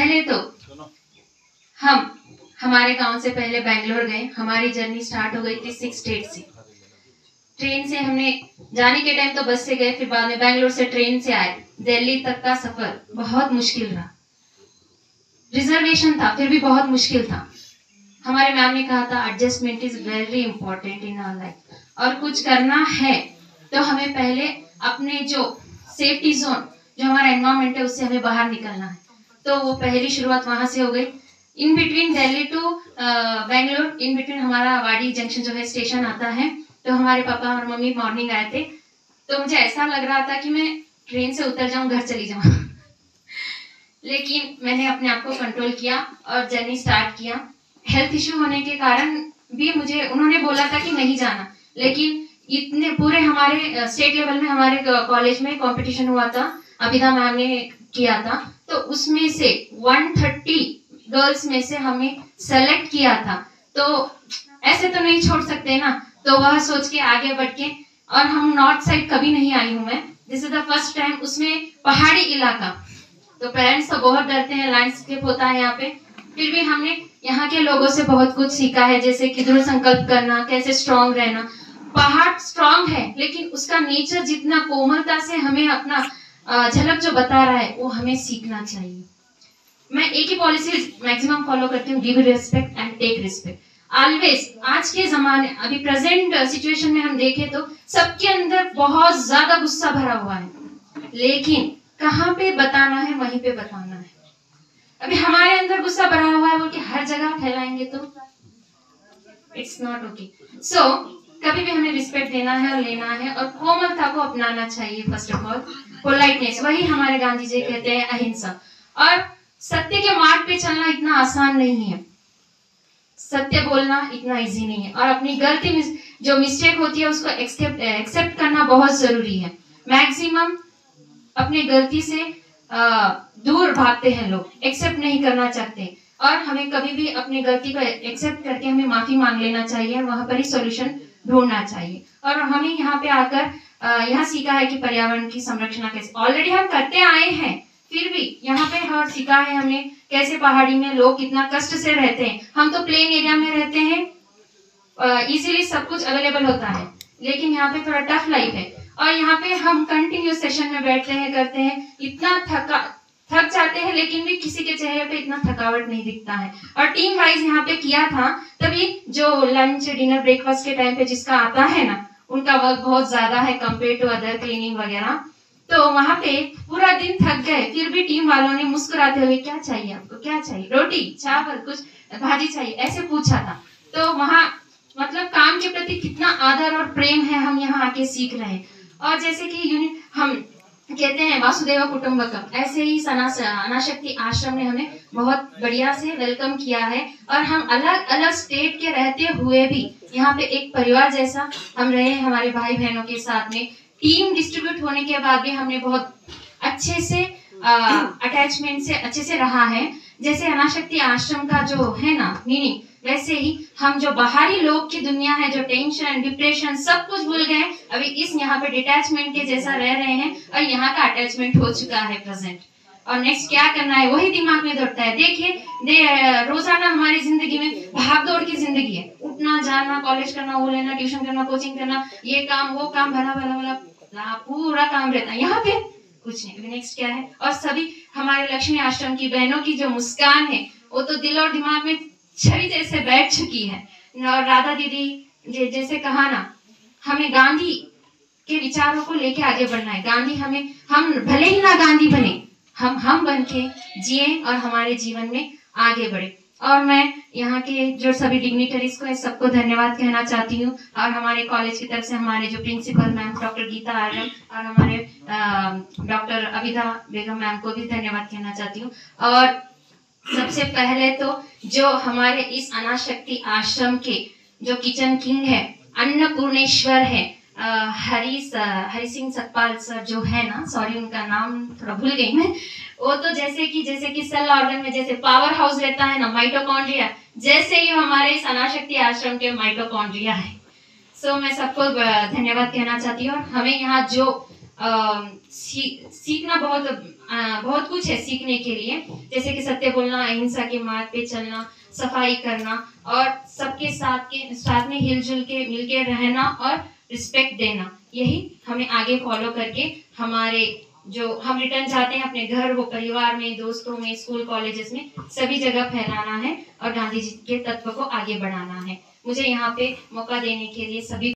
पहले तो हम हमारे गांव से पहले बैंगलोर गए। हमारी जर्नी स्टार्ट हो गई थी 6 स्टेट से। ट्रेन से हमने जाने के टाइम तो बस से गए, फिर बाद में बैंगलोर से ट्रेन से आए। दिल्ली तक का सफर बहुत मुश्किल रहा। रिजर्वेशन था फिर भी बहुत मुश्किल था। हमारे मैम ने कहा था adjustment is very important in our life, और कुछ करना है तो हमें पहले अपने जो सेफ्टी जोन जो हमारा एनवायरमेंट है उससे हमें बाहर निकलना है। तो वो पहली शुरुआत वहां से हो गई। In between Delhi to Bangalore, in between हमारा वाड़ी जंक्शन जो है स्टेशन आता है। तो हमारे पापा और मम्मी मॉर्निंग आए थे, तो मुझे ऐसा लग रहा था कि मैं ट्रेन से उतर जाऊं, घर चली जाऊं लेकिन मैंने अपने आप को कंट्रोल किया और जर्नी स्टार्ट किया। हेल्थ इश्यू होने के कारण भी मुझे उन्होंने बोला था कि नहीं जाना, लेकिन इतने पूरे हमारे स्टेट लेवल में हमारे कॉलेज में कंपटीशन हुआ था, अभिधा मैम ने किया था। तो उसमें से 130 गर्ल्स में से हमें सेलेक्ट किया था। तो ऐसे तो नहीं छोड़ सकते ना, तो वह सोच के आगे बढ़ के, और हम नॉर्थ साइड कभी नहीं आई हूँ मैं, this is the first time, उसमें पहाड़ी इलाका। तो पेरेंट्स तो बहुत डरते हैं, लैंडस्केप होता है यहाँ पे, फिर भी हमने यहाँ के लोगों से बहुत कुछ सीखा है, जैसे कि दृढ़ संकल्प करना, कैसे स्ट्रांग रहना। पहाड़ स्ट्रांग है लेकिन उसका नेचर जितना कोमलता से हमें अपना झलक जो बता रहा है वो हमें सीखना चाहिए। मैं एक ही पॉलिसी मैक्सिमम फॉलो करती हूँ, give respect and take respect always. आज के जमाने अभी प्रेजेंट सिचुएशन में हम देखें तो सबके अंदर बहुत ज्यादा गुस्सा भरा हुआ है, लेकिन कहाँ पे बताना है वहीं पे बताना है। अभी हमारे अंदर गुस्सा भरा हुआ है बोल के हर जगह फैलाएंगे तो इट्स नॉट ओके। सो कभी भी हमें रिस्पेक्ट देना है और लेना है, और कोमलता को अपनाना चाहिए। फर्स्ट ऑफ ऑल पोलाइटनेस, वही हमारे गांधी जी कहते हैं अहिंसा। और सत्य के मार्ग पे चलना इतना आसान नहीं है, सत्य बोलना इतना इजी नहीं है, और अपनी गलती जो मिस्टेक होती है उसको एक्सेप्ट करना बहुत जरूरी है। मैक्सिमम अपनी गलती से दूर भागते हैं लोग, एक्सेप्ट नहीं करना चाहते, और हमें कभी भी अपनी गलती को एक्सेप्ट करके हमें माफी मांग लेना चाहिए, वहां पर ही सॉल्यूशन ढूंढना चाहिए। और हमें यहाँ पे आकर यहाँ सीखा है कि पर्यावरण की संरक्षण कैसे ऑलरेडी हम करते आए हैं, फिर भी यहाँ पे और सीखा है हमने कैसे पहाड़ी में लोग कितना कष्ट से रहते हैं। हम तो प्लेन एरिया में रहते हैं, इजीली सब कुछ अवेलेबल होता है, लेकिन यहाँ पे थोड़ा टफ लाइफ है। और यहाँ पे हम कंटिन्यूस सेशन में बैठते हैं, करते हैं, इतना थक जाते हैं, लेकिन भी किसी के चेहरे पे इतना थकावट नहीं दिखता है। और टीम वाइज यहाँ पे किया था, तभी जो लंच डिनर ब्रेकफास्ट के टाइम पे जिसका आता है ना, उनका वर्क बहुत ज्यादा है कंपेयर टू अदर क्लीनिंग वगैरह। तो वहां पे पूरा दिन थक गए, फिर भी टीम वालों ने मुस्कुराते हुए क्या चाहिए आपको, क्या चाहिए, रोटी चावल कुछ भाजी चाहिए, ऐसे पूछा था। तो वहां मतलब काम के प्रति कितना आदर और प्रेम है, हम यहाँ आके सीख रहे हैं। और जैसे कि हम कहते हैं वासुदेव कुटुंबकम, ऐसे ही अनाशक्ति आश्रम ने हमें बहुत बढ़िया से वेलकम किया है, और हम अलग अलग स्टेट के रहते हुए भी यहाँ पे एक परिवार जैसा हम रहे हैं हमारे भाई बहनों के साथ में। टीम डिस्ट्रीब्यूट होने के बाद भी हमने बहुत अच्छे से अटैचमेंट से अच्छे से रहा है। जैसे अनाशक्ति आश्रम का जो है ना मीनिंग, वैसे ही हम जो बाहरी लोग की दुनिया है, जो टेंशन डिप्रेशन सब कुछ भूल गए, अभी इस यहाँ पे डिटैचमेंट के जैसा रह रहे हैं, और यहाँ का अटैचमेंट हो चुका है प्रेजेंट। और नेक्स्ट क्या करना है वही दिमाग में दौड़ता है। देखिए रोजाना हमारी जिंदगी में भाग दौड़ की जिंदगी है, उठना जाना, कॉलेज करना, वो लेना, ट्यूशन करना, कोचिंग करना, ये काम वो काम, भला भला भला पूरा काम रहता है। यहाँ पे कुछ नहीं, अभी नेक्स्ट क्या है। और सभी हमारे लक्ष्मी आश्रम की बहनों की जो मुस्कान है वो तो दिल और दिमाग में छवि जैसे बैठ चुकी है। और राधा दीदी जैसे कहा ना, हमें गांधी के विचारों को लेके आगे बढ़ना है। गांधी हमें, हम भले ही ना गांधी बने, हम बन के जिए और हमारे जीवन में आगे बढ़े। और मैं यहाँ के जो सभी डिग्निटरीज को है सबको धन्यवाद कहना चाहती हूँ, और हमारे कॉलेज की तरफ से हमारे जो principal ma'am doctor Geeta Aryan और हमारे डॉक्टर अभिधा बेगम मैम को भी धन्यवाद कहना चाहती हूँ। और सबसे पहले तो जो हमारे इस अनाशक्ति आश्रम के जो किचन किंग है, अन्नपूर्णेश्वर है, हरी सिंह सतपाल सर जो है ना, सॉरी उनका नाम थोड़ा भूल गई मैं, वो तो जैसे कि सेल ऑर्गन में जैसे पावर हाउस रहता है ना, माइटोकॉन्ड्रिया, जैसे ही हमारे इस अनाशक्ति आश्रम के माइटोकॉन्ड्रिया है। सो मैं सबको धन्यवाद कहना चाहती हूँ। और हमें यहाँ जो सीखना बहुत कुछ है सीखने के लिए, जैसे कि सत्य बोलना, अहिंसा के मार्ग पे चलना, सफाई करना और सबके साथ में हिलजुल के मिलके रहना और रिस्पेक्ट देना। यही हमें आगे फॉलो करके हमारे जो हम रिटर्न चाहते हैं अपने घर, वो परिवार में, दोस्तों में, स्कूल कॉलेजेस में, सभी जगह फैलाना है और गांधी जी के तत्व को आगे बढ़ाना है। मुझे यहाँ पे मौका देने के लिए सभी